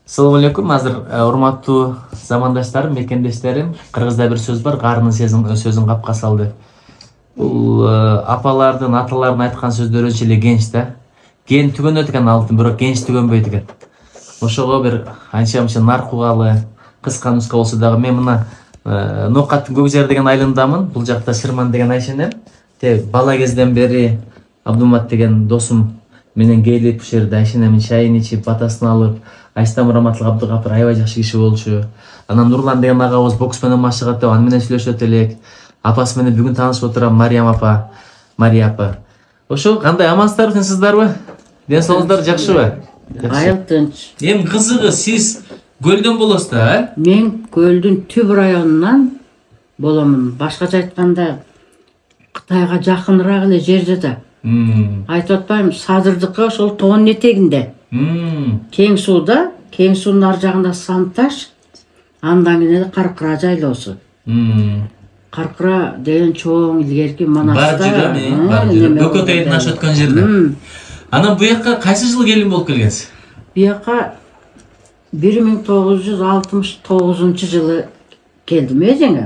Assalamu алейкум. Азыр урматтуу замандаштарым, мекендештерим, кыргызда бир сөз бар, карынын сөзүн капка салды. Бул апалардын, аталардын айткан сөздөрүнчө эле генч да. Ген түгөнөт экен алтын, бирок генч түгөнбөйт экен. Ошого бир анча-мынча нар кугалы, кыска нуска болсо дагы мен мына Ноокаттын Көкжар деген айылындамын. Бул жакта Шырман деген айшенем. Бала кезден бери Абдумат деген досум менен келип, ушул жерде айшенемдин чайын ичип, батасын алып, Айстам Раматлык Абдыгапыр аябай жакшы киши болчу. Анан Нурлан деген агабыз бокс менен машыгат деп аны менен сүйлөшөт элек. Апасы менен бүгүн таанышып отурам, Мария апа. Ошо кандай амансыздарбы, тынчсыздарбы? Ден соолуңуздар жакшыбы? Айыл тынч. Эми кызыгы сиз Көлдөн болосуз да, а? Мен Көлдүн түп районунан боломун. Башкача айтканда Кытайга жакыныраак эле жерде да. Айтып атпайм, Садырдыкы ошол тоонун этегинде. Кең сууда, кең суунун ар жагында Санташ, андан кийин Каркыра жайлоосу. Каркыра деген чоң илгерки Манаста. Бар жүрөм. Бөкөтөйдүн аш өткөн жерде. Анан бу жакка кайсы жылы келин болуп келгенсиз? Бу жакка 1969 жылы келдим эжеңе.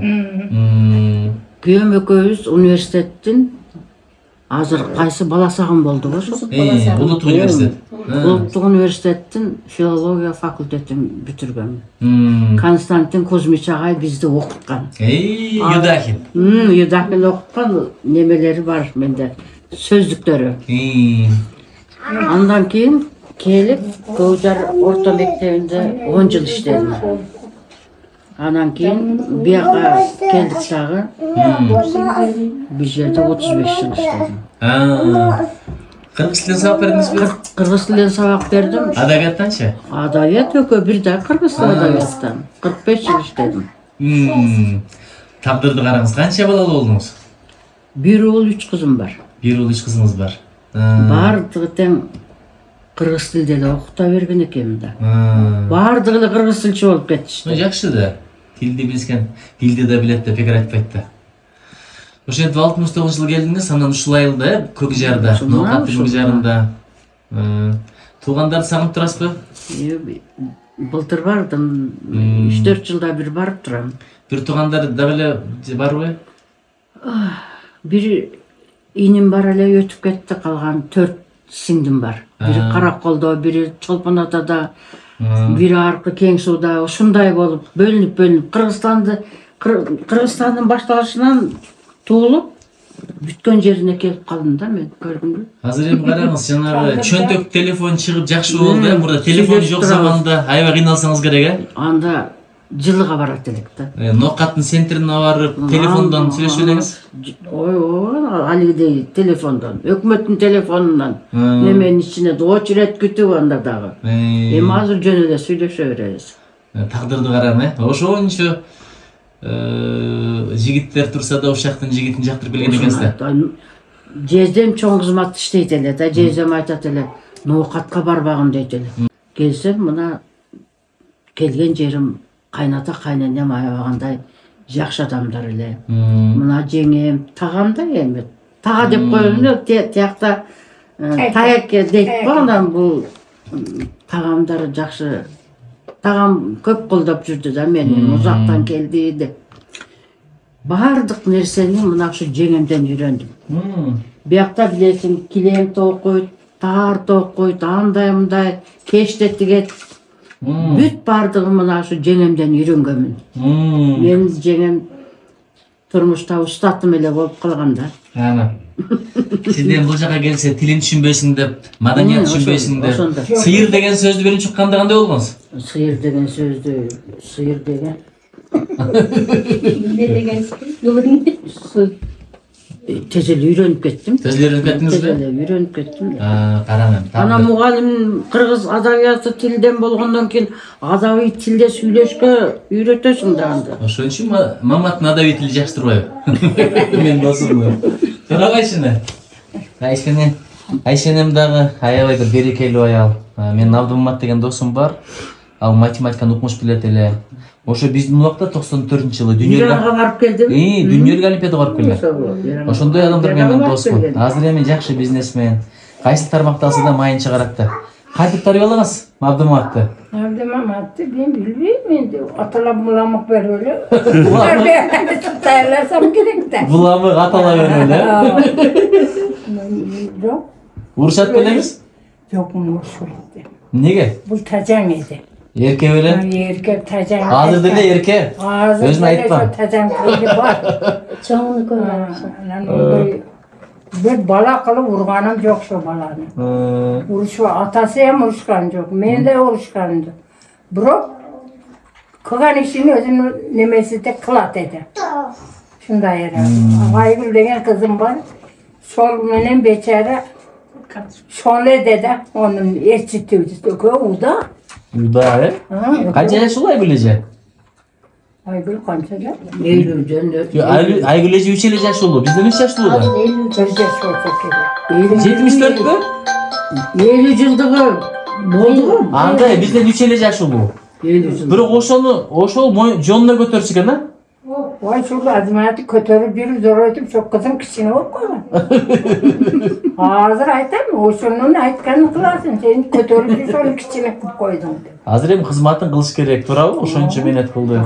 Күйөөм экөөбүз университеттин азыр кайсы баласагын болду ошо. Улуттук университет. Улуттук университеттин филология факультетин бүтүргөн. Константин Кузьмич агай бизди окуткан. Юдахин. Юдахин окуткан немелери бар менде, сөздүктөрү. Андан кийин келип Көкжар орто мектебинде 10 жыл иштедим. Анан кийин бияка келдик дагы. Бул жерде 35 жыл иштедим. Кыргыз тилин сабак бердиңизби? Кыргыз тилин сабак бердим. Адабияттанчы? Адабият экөө бир да кыргыз адабияттан 45 жыл иштедим. Тагдырды караңыз, канча балалуу болдуңуз? 1 уул 3 кызым бар. 1 уул 3 кызыңыз бар. Бардыгы тең кыргыз тилде эле окута берген экенмин да. Бардыгы эле кыргыз тилчи болуп кетишти. Жакшы да. Тилди билскен, тилди да билет деп пикир айтпайт да. Ошентип 69 жыл келдиңиз, анан ушул айылда, Көкжарда, Ноокаттын Көкжарында. Туугандарды сагынып турасызбы? Былтыр бардым, 3-4 жылда бир барып турам. Бир туугандар дагы эле барбы? Бир иним бар эле өтүп кетти, калган 4 сиңдим бар. Бири Караколдо, бири Чолпон Атада, бири аркы Кең сууда, ушундай болуп бөлүнүп Кыргызстандын башталышынан туулуп бүткөн жерине келип калдым да мен, көрдүңбү? Азыр эми караңыз, жанагы чөнтөк телефон чыгып жакшы болду, мурда телефон жок заманда аябай кыйналсаңыз керек, Анда жылыга барат элек да. Ноокаттын центрине барып, телефондон сүйлөшүп элеңиз? Алигидей телефондон, өкмөттүн телефонунан, неменин ичине очередь күтүп анда дагы. Эми азыр жөн эле сүйлөшө беребиз. Тагдырды карам, ошончо жигиттер турса да ушактын жигитин жактырып келген экенсиз да. Жездем чоң кызмат иштейт эле да, жездем айтат эле, Ноокатка барбагын дейт эле. Келсем, мына келген жерим кайната кайненем аябагандай жакшы адамдар эле. Мына жеңем, тагам да эми. Тага деп коелу эле, тиякта таяке дейт го, анан бул тагамдар жакшы. Тагам көп колдоп жүрдү да мени, узактан келди деп. Бардык нерсени мына ушу жеңемден үйрөндүм. Биякта билесиң, килем токуйт, таар токуйт, андай мындай, кечте тигет. Бүт бардыгы мына ушу жеңемден үйрөнгөнмүн. Менин жеңем турмушта устатым эле болуп калган да. Сизден бул жака келсе тилин түшүнбөйсүң деп, маданият түшүнбөйсүң деп. Сыйыр деген сөздү биринчи укканда кандай болгонсуз? Сыйыр деген сөздү, сыйыр деген. Эмне деген сөз? Тезел үйрөнүп кеттим. Тезел үйрөнүп кеттиңизби? Тезел үйрөнүп кеттим. Караңам. Ана мугалим кыргыз адабияты тилден болгондон кийин адабий тилде сүйлөшкө үйрөтөсүң да анда. Ошон үчүн Маматтын адабий тили жакшы турбайбы? Мен досуммун. Турабайсыңбы? Айшенем дагы аябай бир берекелүү аял. Менин Абдумат деген досум бар. Ал математиканы укмуш билет эле. Ошо биздин убакта 94-жылы дүйнөгө барып келдим. Дүйнөлүк олимпиадага барып келген. Ошондой адамдар менен доспун. Азыр эми жакшы бизнесмен. Кайсы тармакта алса да майын чыгарат да. Kaytıp tarıyorlarınız Abdülmahat'tı. Abdülmahat'tı ben bilmiyorum endi. Atalar bulamık ver öyle. Nerede tutaylarsam gerek de. Bulamık atalar öyle. Yok. Uruşat bilemiz? Yok mu uğraşmadı. Nege? Bu tacan idi. Erke öyle. Erkek tacan. Hazır dedi erke. Özüne aytma. Tacan köyü var. Çoğunu koymamışım. Bir bala kılıp vurganım yok şu balanı. Vuruşu atası hem vuruşkan yok. Men de vuruşkan yok. Bro, kıgan işini özünün nemesi de kılat edi. Şunda yere. Aygül degen kızım var. Sol menen beçere şöyle dedi. Onun erçittivdi. O da. Uda he? Kaç yaş olay bilece? Aygül kançaca. Eylül'den Aygüleci 3 yaş oldu. Bizden 3 yaşlı oldu. Gözde sorsa gerek. 74 mü? Eylül yıldığı oldu mu? Anda bizden 3 yaş oldu. Eylül yıldığı. Bir oşol jonuna götürsün kana. Vay şu azmayatı kötörüp bir zor ötüp çok kızım kişine olup koyma. Hazır aytar mı? O şunun aytkanını kılarsın. Seni kötörüp bir şunun kişine koydum. Hazır hem hizmetin kılış gerek turabı. Oşoncha menet kıldı.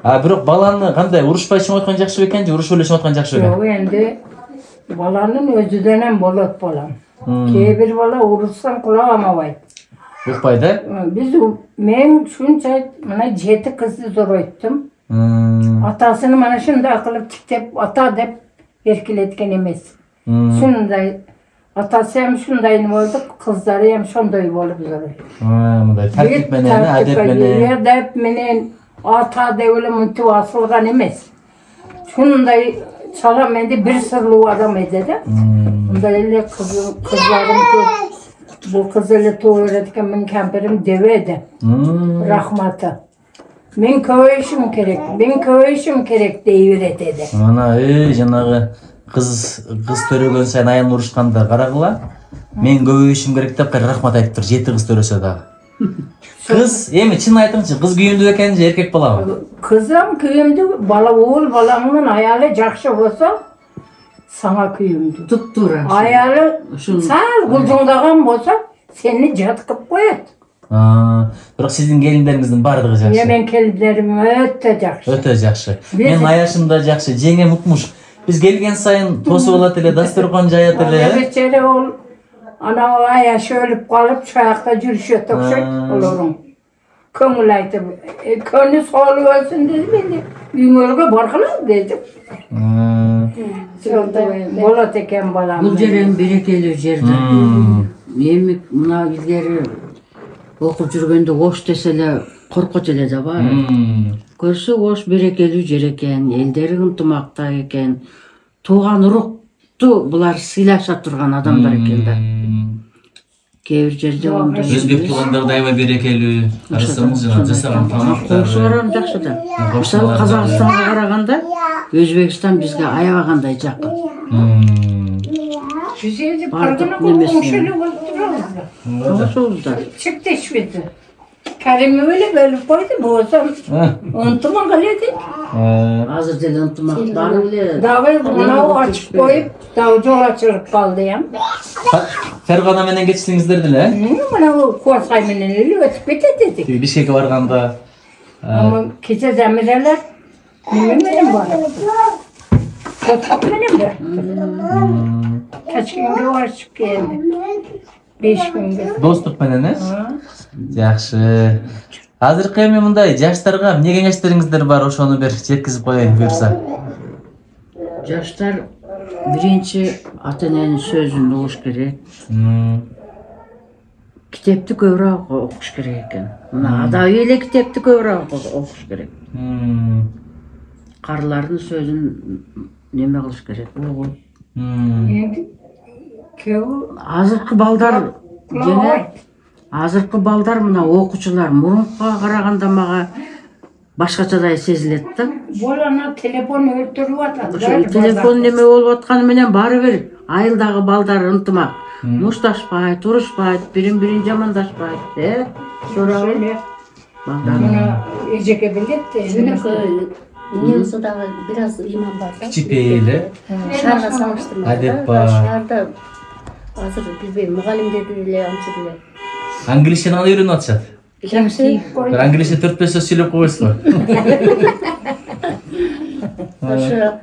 Biroq balani qanday uruşpay için o'tgan yaxshi ekan, urush o'lishni o'tgan yaxshi ekan. Yo'q, endi balanın o'zidan ham bo'ladi bolam. Bir bola urushsam quloq olmaydi. Uqpayda? Men shuncha mana 7 qizni zo'raytdim. Atasini mana shunday qilib tiktep ata deb erkiletgan emas. Shunday atasi ham shunday bo'ldi, qizlari ham shunday bo'lib zo'raydi. Bunday tartib menen, adab menen. Adab menen ata devle motivasılgan emas. Şunday salam endi bir sırlı adam ededi. Bunda elle kızlarım köp. Bu kızıyla tuğuretken men kemperim devedi. Rahmatı. Men köyüşüm gerek deyiver dedi. Ana janağı kız törөгөн sen ayın uruşkanda qaragıla. Men көбөйүшүм керек деп рахмат айтып тур. 7 kız төрөсө да. Kız, emi çın aytыңчы, kız kүйүндүү экен же эркек балабы? Kızım kүйündü, bala oğul balamın ayalı jakşı olsa sana kүйündü. Tuttur. Ayalı sal gulcundagan bolsa seni jatkıp koyat. Biroq sizdin келиндериңиздин бардыгы жакшы. Men kelinlerim öte jakşı. Öte жакшы. Мен аяшымда жакшы, жеңем укмуш. Биз келген сайын тосуп алат эле, дастаркан жаят эле. Beçere ol ana ayaşı ölüp kalıp çayakta yürüyüşe tokşak olurum. Köngül aytıp, könlü sağlığı olsun dedi beni. Büyümölge barkılar dedim. Bola teken balam. Bu жерен берекелүү жерде. Эми мына илгери окуп жүргөндө ош десе эле коркот эле да бар. Көрсө ош берекелүү жер экен, элдери ынтымакта экен. Тууган урукту булар сыйлаша турган адамдар экен да. Кээ бир жерде ондай. Өзбек туугандар дайыма берекелүү. Карасаңыз жана жасаган тамактар. Коңшуларым жакшы да. Мисалы Казакстанга караганда Өзбекстан бизге аябагандай жакын. Güzelce parkına komşulu oldururlar. Ошолда. Çıktı şüpheti. Kerem'i öyle bölüp koydu. Bu olsam unutma kalıydı. Азыр деле ынтымак бар эле. Davul bunu açıp koyup davul açılıp kaldı ya. Fergana менен geçtiңиздер деле? Bana o kuasay menenleri ötüp dedik. Бишкекке барганда Ama keçe zemireler benim var. Kotak benim de. Kaç gün var çık geldi. 5 gün geldi. достук менен э? Жакшы. Азыркы эми мындай жаштарга эмне кеңештериңиздер бар, ошону бир жеткизип коеюн буюрса. Жаштар биринчи ата эненин сөзүн угуш керек. Китепти көбүрөөк окуш керек экен. Мына адабий эле китепти көбүрөөк окуш керек. Карлардын сөзүн неме кылыш керек, угуп. Азыркы балдар азыркы балдар мына окуучулар мурункуга караганда мага башкачадай сезилет да. Bolana telefon öldürüp atады. Телефон неме болуп атканы менен баары бир айылдагы балдар ынтымак. Мушташпайт, урушпайт, бирин жамандашпайт, Şöyle. Bana eceke bildi. Немцадагы biraz иман бар да. Кичипейли. Шаарга салыштырмакта. Адеп бар. Шаарда азыр билбейм, мугалимдер эле антип эле. Англисчени кандай үйрөнүп атышат? Kimse Англисче 4-5 сөз сүйлөп койбойсузбу? Ошо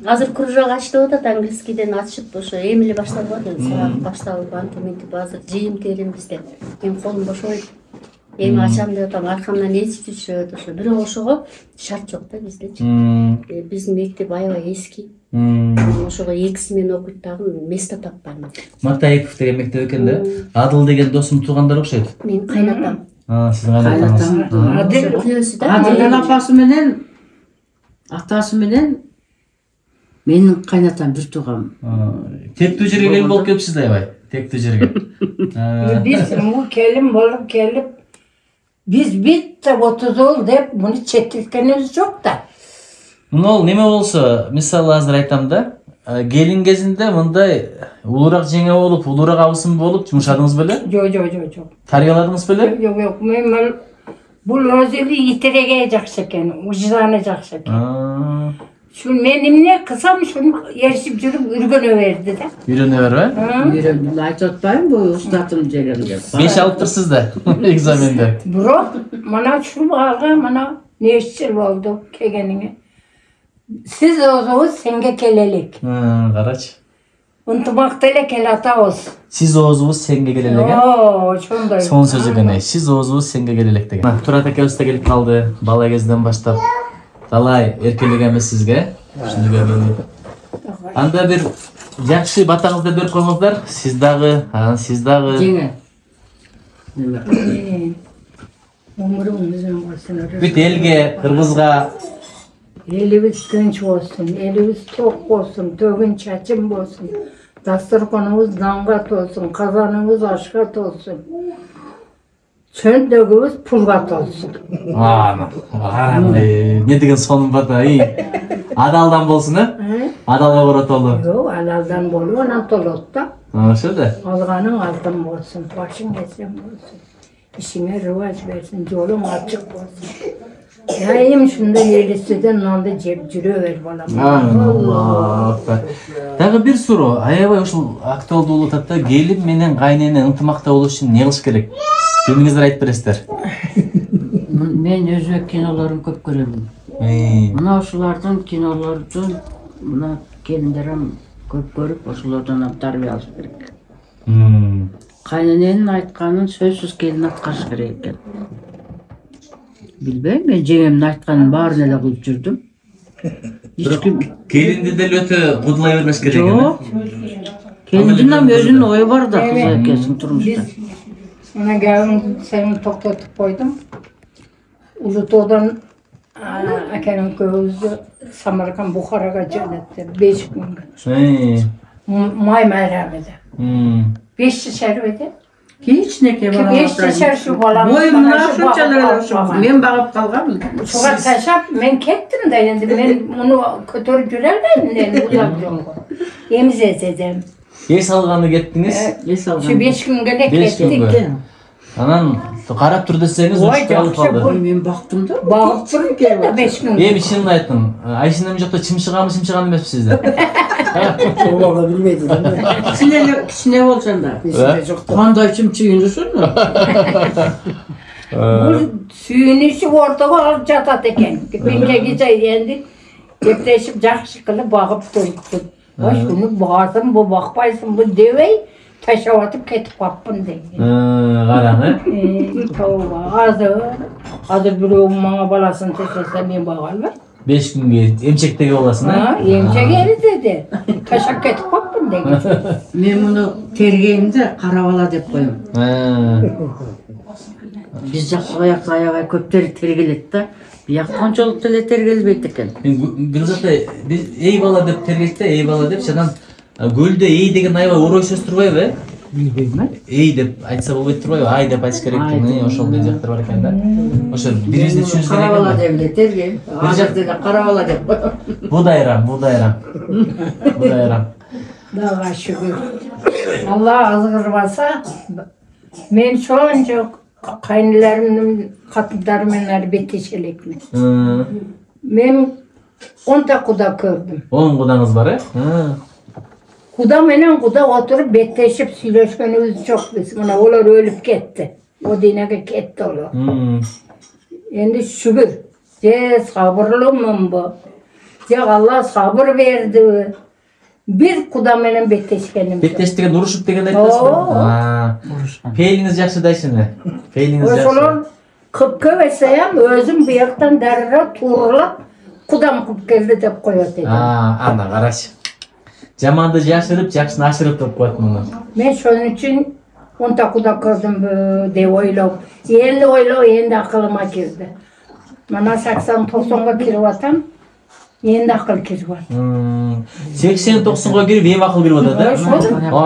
азыр кружок ачылып атат, английскийден ачып, ошо эми эле башталып атат, сабак башталып антип мынтип азыр жыйын терим бизде. Мен колум бошобойт. Эми ачам деп атам, аркамдан эсип жүрүшөт ошо. Бирок ошого шарт жок да биздечи. Биздин мектеп аябай эски. Ошого 2 смена окуйт дагы место таппайм. Матаеков деген мектеп экен да. Адыл деген досум туугандар окшойт. Мен кайнатам. Сиздин кайнатаңыз. Адыл Күйөөсү да. Адылдын апасы менен атасы менен менин кайнатам бир тууган. Тектүү жерге келип болуп келипсиз да аябай. Тектүү жерге. biz bu kelim bolup gelip biz bitti 30 yıl deyip bunu çektirkenimiz yok da. Ол неме болсо, мисалы азыр айтам да, келин кезинде мындай улуураак жеңе болуп, улуураак абысым болуп жумушадыңыз беле? Yok. Тарбияладыңыз беле? Yok. Men bu özeli yitirege jakşı eken, ucuzana jakşı eken. Şu menimne kısam şunu yarışıp жүрүп үргөнөберди да. Үйрөнө берби? Үйрөндүм, айтып атпайм бу устатым жерем деп. 5 алып турсуз да экзаменде. Bro, mana şu bağla, mana ne işçil oldu kegenine. Siz oğuz senge kelelik. Карачы. Untumaktele kelataoz. Сиз оозубуз сенге келелек. Oo, şunday. Son сөзү экен. Сиз оозубуз сенге келелек деген. Турат акебиз да келип калды. Бала кезден баштап талай эркелегенбиз сизге. Түшүнүгүңүз. Анда бир жакшы батаңызды берип коюңуздар. Сиз дагы. Жеңе. Umurumuzun olsun. Бүт элге, кыргызга Elimiz tinç olsun, elimiz tok olsun, tөгün çaçım olsun. Dasturkanımız dangat olsun, kazanımız aşkat olsun. Çöndөгümüz pulgat olsun. не деген сонун бата, адалдан болсун, адалга боротолу. Yok, alaldan bolu, ona tolot da. Ошо да. Alganın altın olsun, başın esen olsun. İşine rıvaç versin, yolun açık olsun. Yayım şunda yerlisiden nanda cep жүрөбер balam. Allah. Дагы бир суроо, аябай ушул актуалдуу болуп атат да, келин менен кайнене ынтымакта болуш үчүн эмне кылыш керек? Жөнүңүздү айтып бересиздер. Мен өзбек кинолорун көп көрөмүн. Мына ушулардын кинолордун мына келиндерим көп көрүп, ошолордон тарбия алыш керек. Кайнененин айтканын сөзсүз келин аткарыш керек экен. Билбейм, мен жеңемдин айтканын баарын эле кылып жүрдүм. Келинди деле өтө кудулай бермеш керек экен. Жок. Келиндин өзүнүн ою бар да, кыз экенсиң турмушта. Ona gelin seni toktatıp koydum. Uluto'dan akenin köyüzü Samarkand Bukhara'ya cönnetti. 5 gün. May merhamede. 5 şerbeti. Hiç neke bana. 5 şerbeti şu balam. Boyumdan şunçalar men bağıp kalgamın. Şuğa taşap men kettim de endi men bunu kötörüp jürelmeydim endi uzak yok. Emiz ededim. Эс алганды кеттиңиz. Şu 5 gün gene kettik. Анан карап тур десеңиз, учту алып калды. Мен бактым да. Bağıp dururken de 5 gün. Эми чынын айттым. Айсинем жокто чымшыганбы, чымшыган эмеспиз да. Ооба билбейди да. Кичине болсоң да. Кандай чымчыгынышын? Bu suyun işi ortaga alıp jatat eken. Bence gece endi gepleşip jakşı kılıp bağıp duruptu. Baş bunu bağırsın, bu bakpaysın, bu devey taşa atıp ketip kapın deydi. Karang, Tavba, azı birovun bana balasını teşese ben bağırlar. 5 günge emçektege olasın ha? Emçek eri dedi. Taşa ketip kapın deydi. Men bunu tергеймде карап ала деп коем. Биз жакка аябай көптөр тергелет да. Бияк кончолук деле тергелбейт экен. Бир затта биз эй бала деп тергейт да, эй бала деп жадан көлдө эй деген аябай орой сөз турбайбы? Билбейм. Эй деп айтса болбойт турбайбы? Ай деп айтыш керек экен. Ошол деген жактар бар экен да. Ошо бирибизди түшүнүш керек экен. Карап ала деп тергейм. Бир жакта деле карап ала деп коем. Будайрам. Dağa şükür. Allah azgırmasa men çoğunca kaynılarımın katınlarımın elbetteşelikmi. Men 10 kuda gördüm. 10 kudağınız var, he? Kuda menен kuda oturup betleşip süйлöшкөнүбүз жок биз. Мына олар өлүп кетти. O dünyaga ketти олар. Endi şükür. Je sabırlımın bu. Je Allah sabır verdi. Bir kuda menен betleşkenimiz. Беттештиген урушуп деген айтасызбы? Пейилиңиз жакшы дайшыны. Пейилиңиз жакшы. Ошолор кыпкы эсеям өзүм бияктан дарыра туурулап кудам кып келди деп коет эдим. Ана карачы. Жаманды жашырып, жакшыны ашырып деп коет муну. Мен шонун үчүн онта куда кырдымбы деп ойлоп, энди акылыма кирди. Мына 80-90га кирип атам. Енді ақыл кіріп атыр. 80-90ға кіріп ем ақыл кіріп атыр да?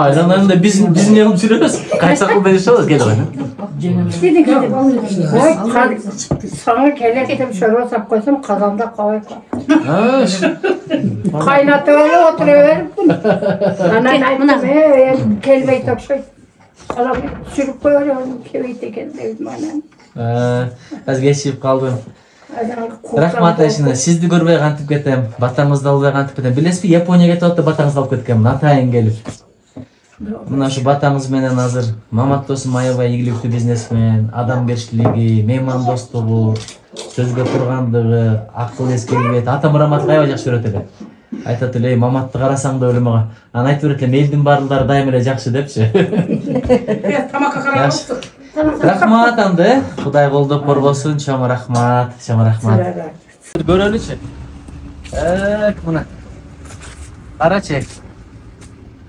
Айрандарында біз не қылып жүреміз? Қайсы ақылда жашауыз? Келді ғой? Саңа келек етіп шөрбе сап қойсам, қазанда қалай қайнатып әлі отыра беріп. Анан айттым, келбей топшайды. Қалам жүріп қойып, кебейт екен дейдім анан. Аз кешіп қалдым. Рахмат Айшына, сізді көрбей қантып кетем, батаңызды албай қантып кетем. Білесіз бе, Японияға кетіп отты батаңызды алып кеткем, Натайын келіп. Мына шу батаңыз менен азыр Мамат досым аябай ийгиликтүү бизнесмен, адамгерчилиги, мейман достугу, сөзгө тургандыгы, акыл эс келбейт. Атам Раматка аябай жакшы көрөт эле. Айтат эле, Маматты карасаң да эле мага. Анан айтып берет эле, элдин баардыгы дайым эле жакшы депчи. Тамакка карабызды. Рахмат анда, Кудай колдоп коргосун, чоң рахмат, чоң рахмат. Көрөлүчү. Мына. Карачы.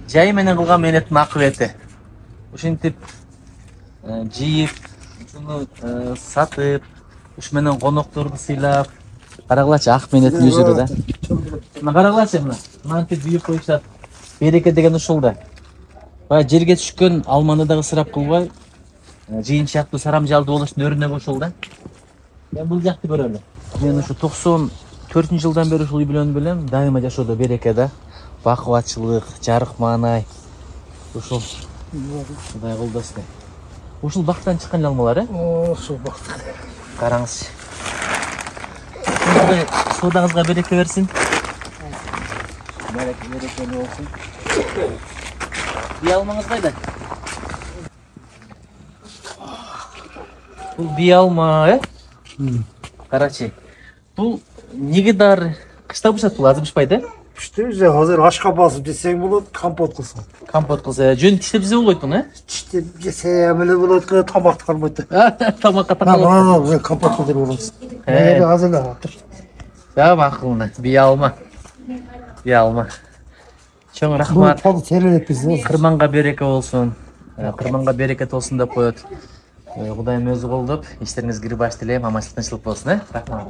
Жай менен кылган мээнеттин акыбети. Ушинтип жийип, ушуну сатып, уш менен конокторду сыйлап, карагылачы ак мээнеттин жүзүрү да. Мына карагылачы мына. Мынтип жүйүп коюшат. Береке деген ушул да. Баягы жерге түшкөн алманы дагы ысырап кылбай, жыйын сыяктуу сарамжалдуу болуштун өрүнө ошол да. Мен бул жакты көрөлүм. Мен ушу 94 жылдан бери ушул үй бүлөнү билем, дайыма жашоодо береке да. Бакубатчылык, жарык маанай. Ушул Кудай колдосун. Ушул бактан чыккан алмалар, Ушул бактан. Караңыз. Кудай соодаңызга береке берсин. Берекелүү болсун. Бий алмаңыз кайда? Бул бий алма, Карачы. Бул негидар кышта бышат, бул азыр бышпайт, Пишти, же азыр ашка басып жесең болот, компот кылсаң. Компот кылса, жөн тиштеп жесе болбойт муну, Тиштеп жесең эле болот, тамакты калбайт. Тамакка такалып. Мына компот кылдырып болобуз. Азыр эле атыр. Жап акылына, бий алма. Бий алма. Чоң рахмат. Бул терелеп биз. Кырманга береке болсун. Кырманга берекет болсун деп коет. Кудайым өзү колдоп, иштериңиз кирип аш тилейм, аманчылык тынччылык болсун, Рахмат.